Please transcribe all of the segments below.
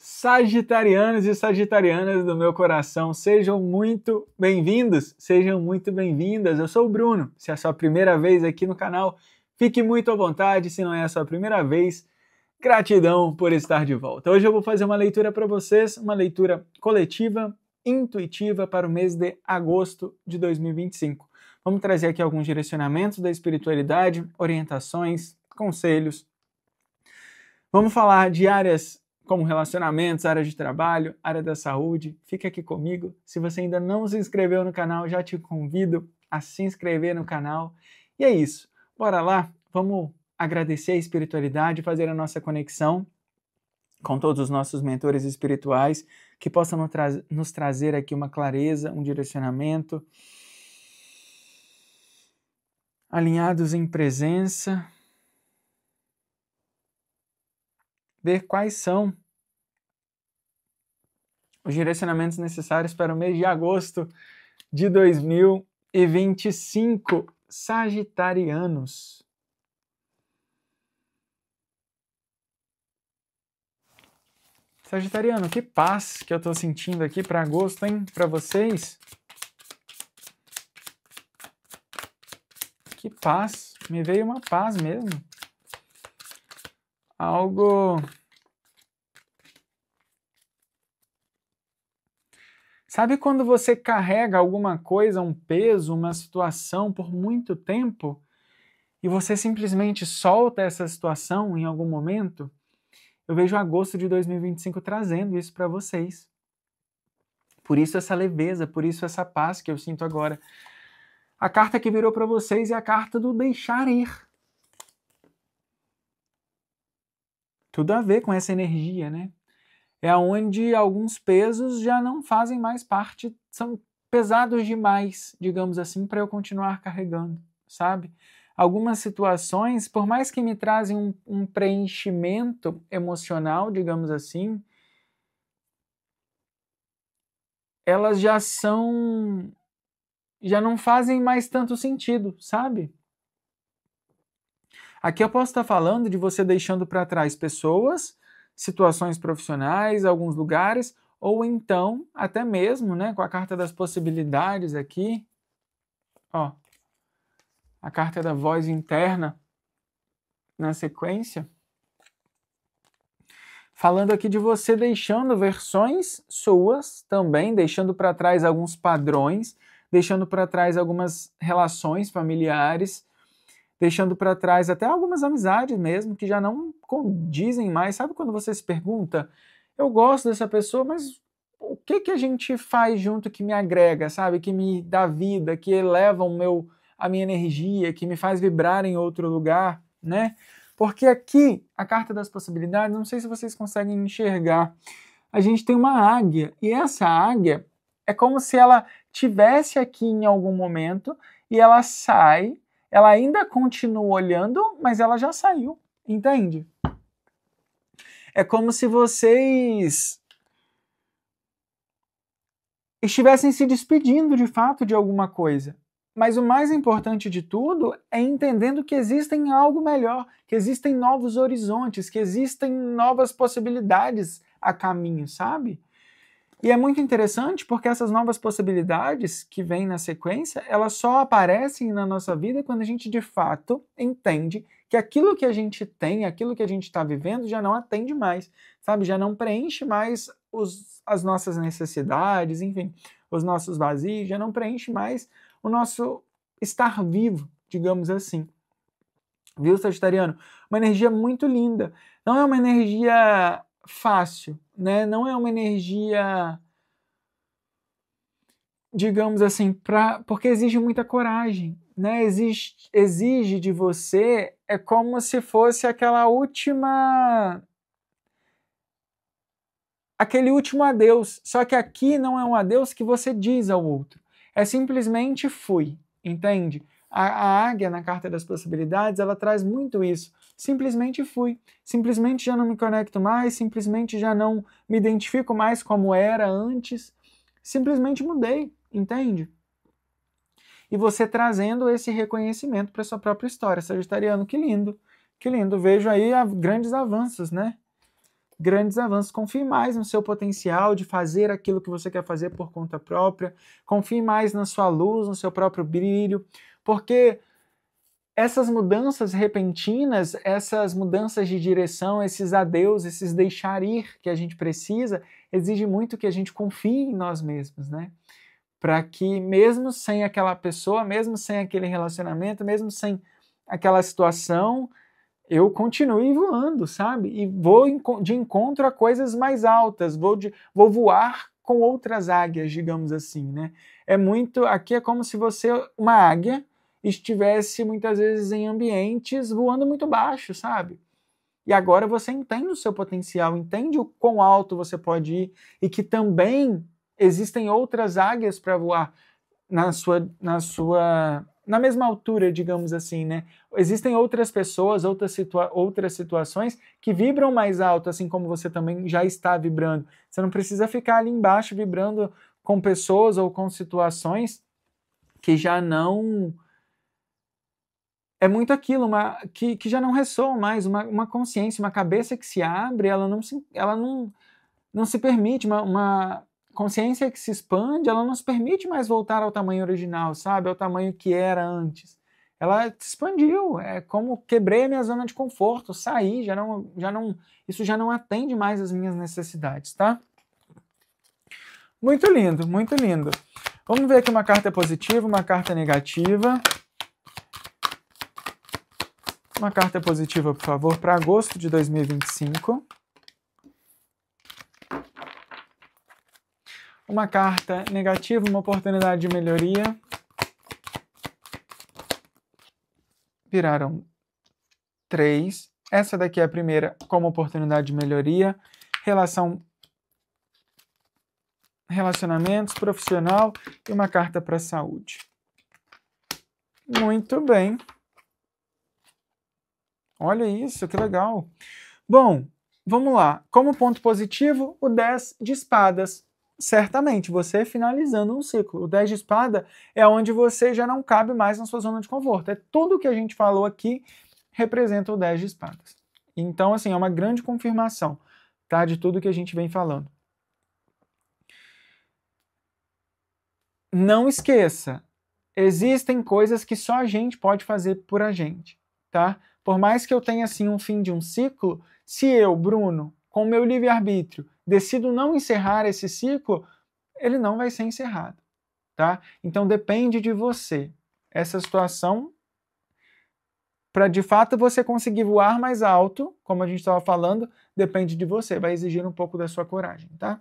Sagitarianos e sagitarianas do meu coração, sejam muito bem-vindos, sejam muito bem-vindas. Eu sou o Bruno. Se é a sua primeira vez aqui no canal, fique muito à vontade. Se não é a sua primeira vez, gratidão por estar de volta. Hoje eu vou fazer uma leitura para vocês, uma leitura coletiva, intuitiva para o mês de agosto de 2025. Vamos trazer aqui alguns direcionamentos da espiritualidade, orientações, conselhos. Vamos falar de áreas como relacionamentos, área de trabalho, área da saúde. Fica aqui comigo. Se você ainda não se inscreveu no canal, já te convido a se inscrever no canal. E é isso. Bora lá, vamos agradecer a espiritualidade, fazer a nossa conexão com todos os nossos mentores espirituais, que possam nos trazer aqui uma clareza, um direcionamento, alinhados em presença, ver quais são os direcionamentos necessários para o mês de agosto de 2025, sagitarianos. Sagitariano, que paz que eu estou sentindo aqui para agosto, hein? Para vocês. Que paz, me veio uma paz mesmo. Algo... Sabe quando você carrega alguma coisa, um peso, uma situação por muito tempo e você simplesmente solta essa situação em algum momento? Eu vejo agosto de 2025 trazendo isso para vocês. Por isso essa leveza, por isso essa paz que eu sinto agora. A carta que virou para vocês é a carta do deixar ir. Tudo a ver com essa energia, né? É onde alguns pesos já não fazem mais parte, são pesados demais, digamos assim, para eu continuar carregando, sabe? Algumas situações, por mais que me trazem um preenchimento emocional, digamos assim, elas já não fazem mais tanto sentido, sabe? Aqui eu posso estar falando de você deixando para trás pessoas, situações profissionais, alguns lugares, ou então, até mesmo, né, com a carta das possibilidades aqui, ó, a carta da voz interna na sequência, falando aqui de você deixando versões suas também, deixando para trás alguns padrões, deixando para trás algumas relações familiares, deixando para trás até algumas amizades mesmo, que já não condizem mais. Sabe quando você se pergunta, eu gosto dessa pessoa, mas o que a gente faz junto que me agrega, sabe? Que me dá vida, que eleva a minha energia, que me faz vibrar em outro lugar, né? Porque aqui, a carta das possibilidades, não sei se vocês conseguem enxergar, a gente tem uma águia, e essa águia é como se ela tivesse aqui em algum momento, e ela sai, ela ainda continua olhando, mas ela já saiu, entende? É como se vocês estivessem se despedindo de fato de alguma coisa. Mas o mais importante de tudo é entendendo que existem algo melhor, que existem novos horizontes, que existem novas possibilidades a caminho, sabe? E é muito interessante porque essas novas possibilidades que vêm na sequência, elas só aparecem na nossa vida quando a gente de fato entende que aquilo que a gente tem, aquilo que a gente está vivendo já não atende mais, sabe? Já não preenche mais as nossas necessidades, enfim, os nossos vazios, já não preenche mais o nosso estar vivo, digamos assim. Viu, Sagitariano? Uma energia muito linda. Não é uma energia fácil, né? Não é uma energia, digamos assim, porque exige muita coragem, né? Exige de você, é como se fosse aquele último adeus, só que aqui não é um adeus que você diz ao outro, é simplesmente fui, entende? A águia na carta das possibilidades, ela traz muito isso, simplesmente fui, simplesmente já não me conecto mais, simplesmente já não me identifico mais como era antes, simplesmente mudei, entende? E você trazendo esse reconhecimento para sua própria história, Sagitariano, que lindo, vejo aí grandes avanços, né? grandes avanços. Confie mais no seu potencial de fazer aquilo que você quer fazer por conta própria. Confie mais na sua luz, no seu próprio brilho, porque essas mudanças repentinas, essas mudanças de direção, esses adeus, esses deixar ir que a gente precisa, exige muito que a gente confie em nós mesmos, né? Para que mesmo sem aquela pessoa, mesmo sem aquele relacionamento, mesmo sem aquela situação, eu continue voando, sabe? E vou de encontro a coisas mais altas, vou voar com outras águias, digamos assim, né? Aqui é como se você, uma águia, estivesse muitas vezes em ambientes voando muito baixo, sabe? E agora você entende o seu potencial, entende o quão alto você pode ir e que também existem outras águias para voar na mesma altura, digamos assim, né? Existem outras pessoas, outras situações que vibram mais alto, assim como você também já está vibrando. Você não precisa ficar ali embaixo vibrando com pessoas ou com situações que já não... É muito aquilo, que já não ressoa mais, uma consciência, uma cabeça que se abre, ela não se permite, uma consciência que se expande, ela não se permite mais voltar ao tamanho original, sabe? Ao tamanho que era antes. Ela se expandiu, é como quebrei a minha zona de conforto, saí, isso já não atende mais às minhas necessidades, tá? Muito lindo, muito lindo. Vamos ver aqui uma carta positiva, uma carta negativa. Uma carta positiva, por favor, para agosto de 2025. Uma carta negativa, uma oportunidade de melhoria. Viraram 3. Essa daqui é a primeira, como oportunidade de melhoria. Relacionamentos, profissional e uma carta para saúde. Muito bem. Olha isso, que legal. Bom, vamos lá. Como ponto positivo, o 10 de espadas. Certamente, você finalizando um ciclo. O 10 de espada é onde você já não cabe mais na sua zona de conforto. É tudo que a gente falou aqui representa o 10 de espadas. Então, assim, é uma grande confirmação, tá, de tudo que a gente vem falando. Não esqueça, existem coisas que só a gente pode fazer por a gente, tá? Por mais que eu tenha, assim, um fim de um ciclo, se eu, Bruno, com o meu livre-arbítrio, decido não encerrar esse ciclo, ele não vai ser encerrado, tá? Então depende de você. Essa situação, para de fato você conseguir voar mais alto, como a gente estava falando, depende de você, vai exigir um pouco da sua coragem, tá?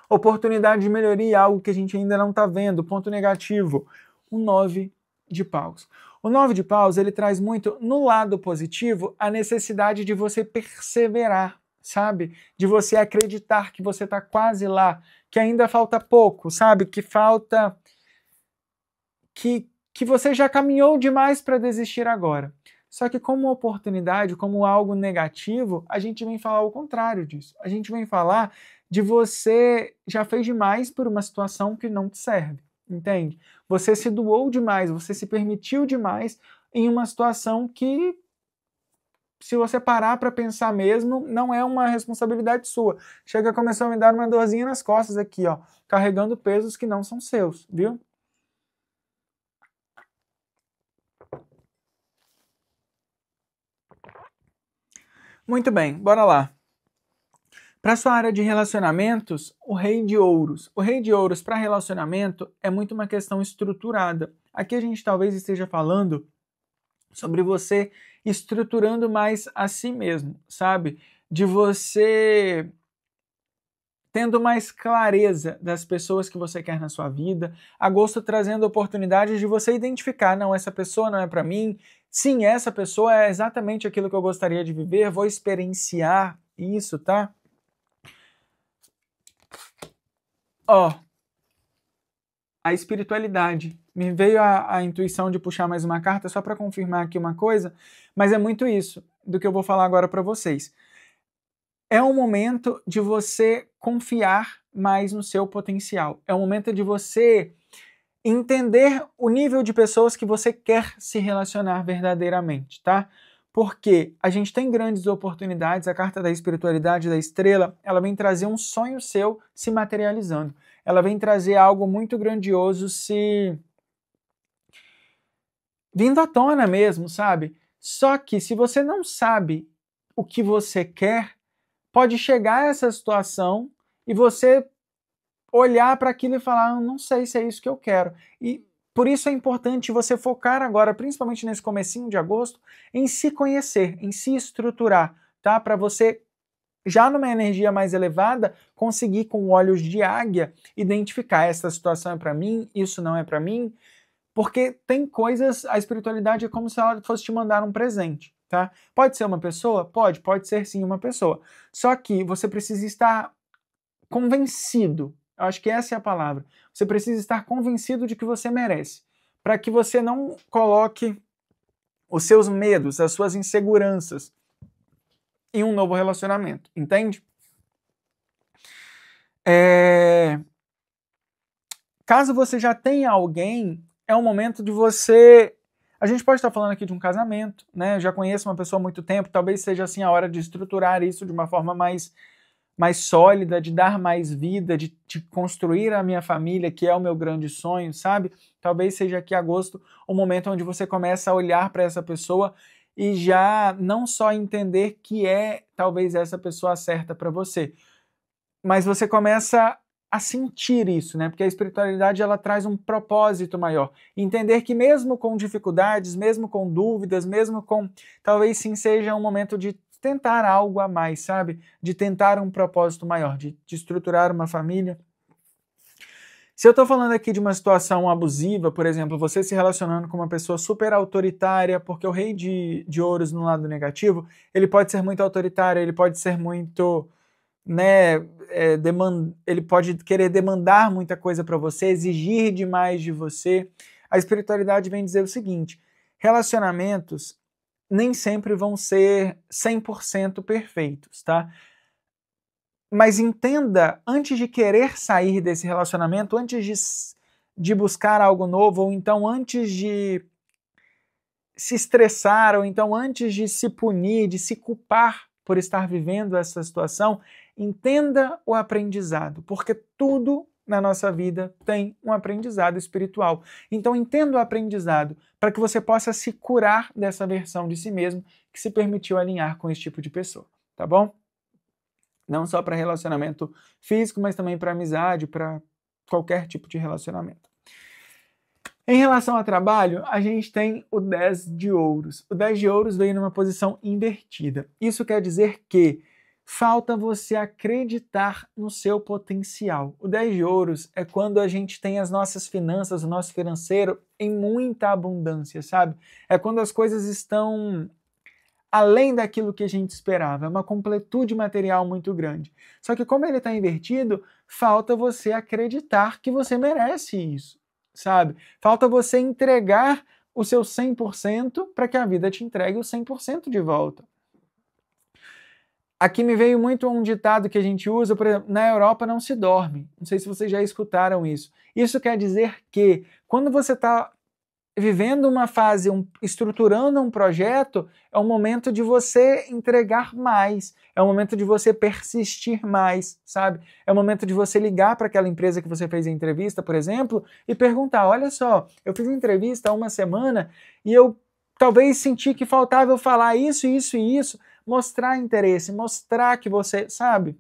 Oportunidade de melhoria, algo que a gente ainda não está vendo. Ponto negativo, o 9 de paus. O 9 de paus, ele traz muito, no lado positivo, a necessidade de você perseverar, sabe? De você acreditar que você está quase lá, que ainda falta pouco, sabe? Que falta... Que você já caminhou demais para desistir agora. Só que como oportunidade, como algo negativo, a gente vem falar o contrário disso. A gente vem falar de você já fez demais por uma situação que não te serve, entende? Você se doou demais, você se permitiu demais em uma situação que, se você parar para pensar mesmo, não é uma responsabilidade sua. Chega a começar a me dar uma dorzinha nas costas aqui, ó, carregando pesos que não são seus, viu? Muito bem, bora lá. Para sua área de relacionamentos, o Rei de Ouros. O Rei de Ouros para relacionamento é muito uma questão estruturada. Aqui a gente talvez esteja falando sobre você estruturando mais a si mesmo, sabe? De você tendo mais clareza das pessoas que você quer na sua vida. Agosto trazendo oportunidades de você identificar, não, essa pessoa não é para mim. Sim, essa pessoa é exatamente aquilo que eu gostaria de viver, vou experienciar isso, tá? Ó, a espiritualidade. Me veio a intuição de puxar mais uma carta só para confirmar aqui uma coisa, mas é muito isso do que eu vou falar agora para vocês. É um momento de você confiar mais no seu potencial. É um momento de você entender o nível de pessoas que você quer se relacionar verdadeiramente, tá? Porque a gente tem grandes oportunidades, a carta da espiritualidade da estrela, ela vem trazer um sonho seu se materializando. Ela vem trazer algo muito grandioso se vindo à tona mesmo, sabe? Só que se você não sabe o que você quer, pode chegar a essa situação e você olhar para aquilo e falar, não sei se é isso que eu quero. E por isso é importante você focar agora, principalmente nesse comecinho de agosto, em se conhecer, em se estruturar, tá? Para você, já numa energia mais elevada, conseguir com olhos de águia identificar essa situação é para mim, isso não é para mim, porque tem coisas, a espiritualidade é como se ela fosse te mandar um presente, tá? Pode ser uma pessoa? Pode ser sim uma pessoa. Só que você precisa estar convencido. Eu acho que essa é a palavra. Você precisa estar convencido de que você merece, para que você não coloque os seus medos, as suas inseguranças em um novo relacionamento, entende? Caso você já tenha alguém, é um momento de você... A gente pode estar falando aqui de um casamento, né? Eu já conheço uma pessoa há muito tempo, talvez seja assim a hora de estruturar isso de uma forma mais sólida, de dar mais vida, de construir a minha família, que é o meu grande sonho, sabe? Talvez seja aqui agosto o momento onde você começa a olhar para essa pessoa e já não só entender que é talvez essa pessoa certa para você, mas você começa a sentir isso, né? Porque a espiritualidade ela traz um propósito maior. Entender que mesmo com dificuldades, mesmo com dúvidas, mesmo com... Talvez sim seja um momento de tentar algo a mais, sabe? De tentar um propósito maior, de estruturar uma família. Se eu estou falando aqui de uma situação abusiva, por exemplo, você se relacionando com uma pessoa super autoritária, porque o rei de ouros no lado negativo, ele pode ser muito autoritário, ele pode ser muito... né, ele pode querer demandar muita coisa para você, exigir demais de você. A espiritualidade vem dizer o seguinte: relacionamentos nem sempre vão ser 100% perfeitos, tá? Mas entenda, antes de querer sair desse relacionamento, antes de buscar algo novo, ou então antes de se estressar, ou então antes de se punir, de se culpar por estar vivendo essa situação, entenda o aprendizado, porque tudo na nossa vida tem um aprendizado espiritual. Então entenda o aprendizado para que você possa se curar dessa versão de si mesmo que se permitiu alinhar com esse tipo de pessoa, tá bom? Não só para relacionamento físico, mas também para amizade, para qualquer tipo de relacionamento. Em relação ao trabalho, a gente tem o 10 de ouros. O 10 de ouros veio numa posição invertida. Isso quer dizer que falta você acreditar no seu potencial. O 10 de ouros é quando a gente tem as nossas finanças, o nosso financeiro em muita abundância, sabe? É quando as coisas estão além daquilo que a gente esperava. É uma completude material muito grande. Só que como ele está invertido, falta você acreditar que você merece isso, sabe? Falta você entregar o seu 100% para que a vida te entregue o 100% de volta. Aqui me veio muito um ditado que a gente usa, por exemplo, na Europa não se dorme. Não sei se vocês já escutaram isso. Isso quer dizer que quando você está vivendo uma fase, estruturando um projeto, é o momento de você entregar mais, é o momento de você persistir mais, sabe? É o momento de você ligar para aquela empresa que você fez a entrevista, por exemplo, e perguntar, olha só, eu fiz a entrevista há uma semana e eu talvez senti que faltava eu falar isso, isso e isso, mostrar interesse, mostrar que você, sabe?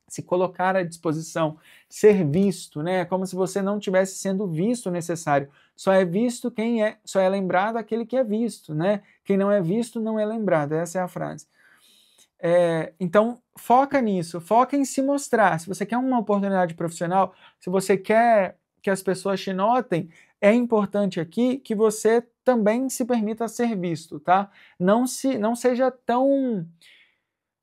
Se colocar à disposição, ser visto, né? Como se você não estivesse sendo visto necessário. Só é visto quem é, só é lembrado aquele que é visto, né? Quem não é visto não é lembrado. Essa é a frase. Então, foca nisso, foca em se mostrar. Se você quer uma oportunidade profissional, se você quer que as pessoas te notem, é importante aqui que você também se permita ser visto, tá? Não seja tão...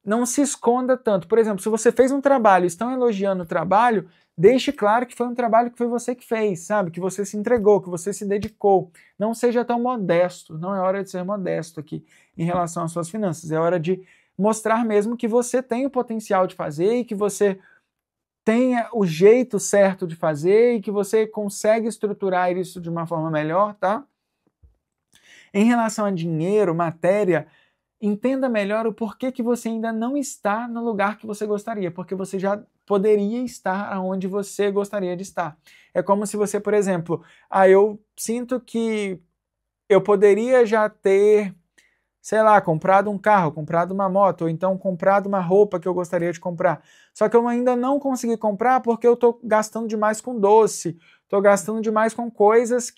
Não se esconda tanto. Por exemplo, se você fez um trabalho, estão elogiando o trabalho, deixe claro que foi um trabalho que foi você que fez, sabe? Que você se entregou, que você se dedicou. Não seja tão modesto. Não é hora de ser modesto aqui em relação às suas finanças. É hora de mostrar mesmo que você tem o potencial de fazer e que você tenha o jeito certo de fazer e que você consegue estruturar isso de uma forma melhor, tá? Em relação a dinheiro, matéria, entenda melhor o porquê que você ainda não está no lugar que você gostaria, porque você já poderia estar onde você gostaria de estar. É como se você, por exemplo, eu sinto que eu poderia já ter, sei lá, comprado um carro, comprado uma moto, ou então comprado uma roupa que eu gostaria de comprar. Só que eu ainda não consegui comprar porque eu estou gastando demais com doce, estou gastando demais com coisas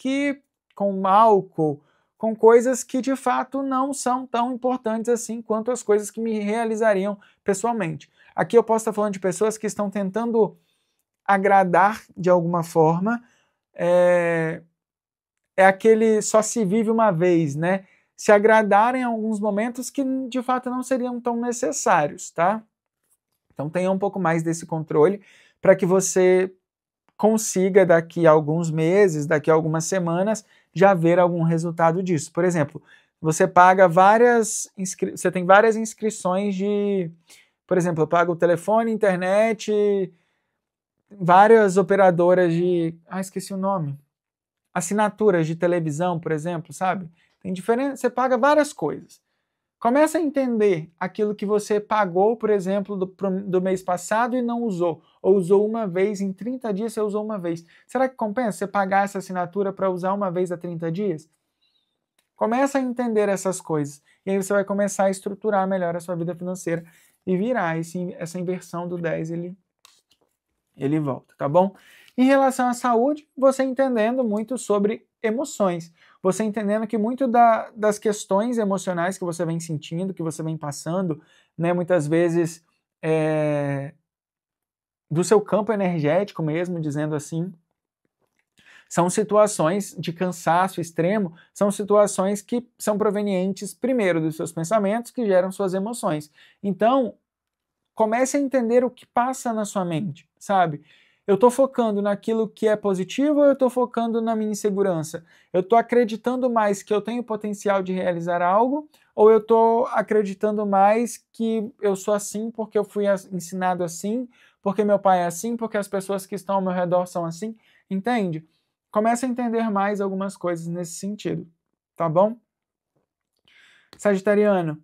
com álcool, com coisas que de fato não são tão importantes assim quanto as coisas que me realizariam pessoalmente. Aqui eu posso estar falando de pessoas que estão tentando agradar de alguma forma, é aquele só se vive uma vez, né? Se agradar em alguns momentos que de fato não seriam tão necessários, tá? Então tenha um pouco mais desse controle para que você consiga daqui a alguns meses, daqui a algumas semanas, já ver algum resultado disso. Por exemplo, você paga você tem várias inscrições por exemplo, eu pago o telefone, internet, várias operadoras esqueci o nome. Assinaturas de televisão, por exemplo, sabe? Tem diferença, você paga várias coisas. Começa a entender aquilo que você pagou, por exemplo, do mês passado e não usou, ou usou uma vez, em 30 dias você usou uma vez. Será que compensa você pagar essa assinatura para usar uma vez a 30 dias? Começa a entender essas coisas, e aí você vai começar a estruturar melhor a sua vida financeira e virar essa inversão do 10, ele volta, tá bom? Em relação à saúde, você entendendo muito sobre emoções, você entendendo que muito das questões emocionais que você vem sentindo, que você vem passando, né, muitas vezes do seu campo energético mesmo, dizendo assim, são situações de cansaço extremo, são situações que são provenientes, primeiro, dos seus pensamentos, que geram suas emoções. Então, comece a entender o que passa na sua mente, sabe? Eu estou focando naquilo que é positivo ou eu estou focando na minha insegurança? Eu estou acreditando mais que eu tenho potencial de realizar algo ou eu estou acreditando mais que eu sou assim porque eu fui ensinado assim, porque meu pai é assim, porque as pessoas que estão ao meu redor são assim? Entende? Comece a entender mais algumas coisas nesse sentido, tá bom? Sagitariano.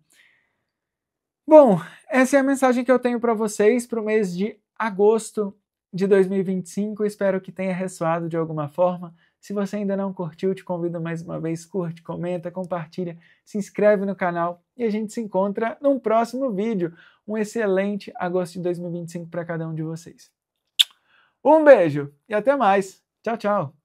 Bom, essa é a mensagem que eu tenho para vocês para o mês de agosto de 2025. Espero que tenha ressoado de alguma forma. Se você ainda não curtiu, te convido mais uma vez, curte, comenta, compartilha, se inscreve no canal e a gente se encontra num próximo vídeo. Um excelente agosto de 2025 para cada um de vocês. Um beijo e até mais. Tchau, tchau.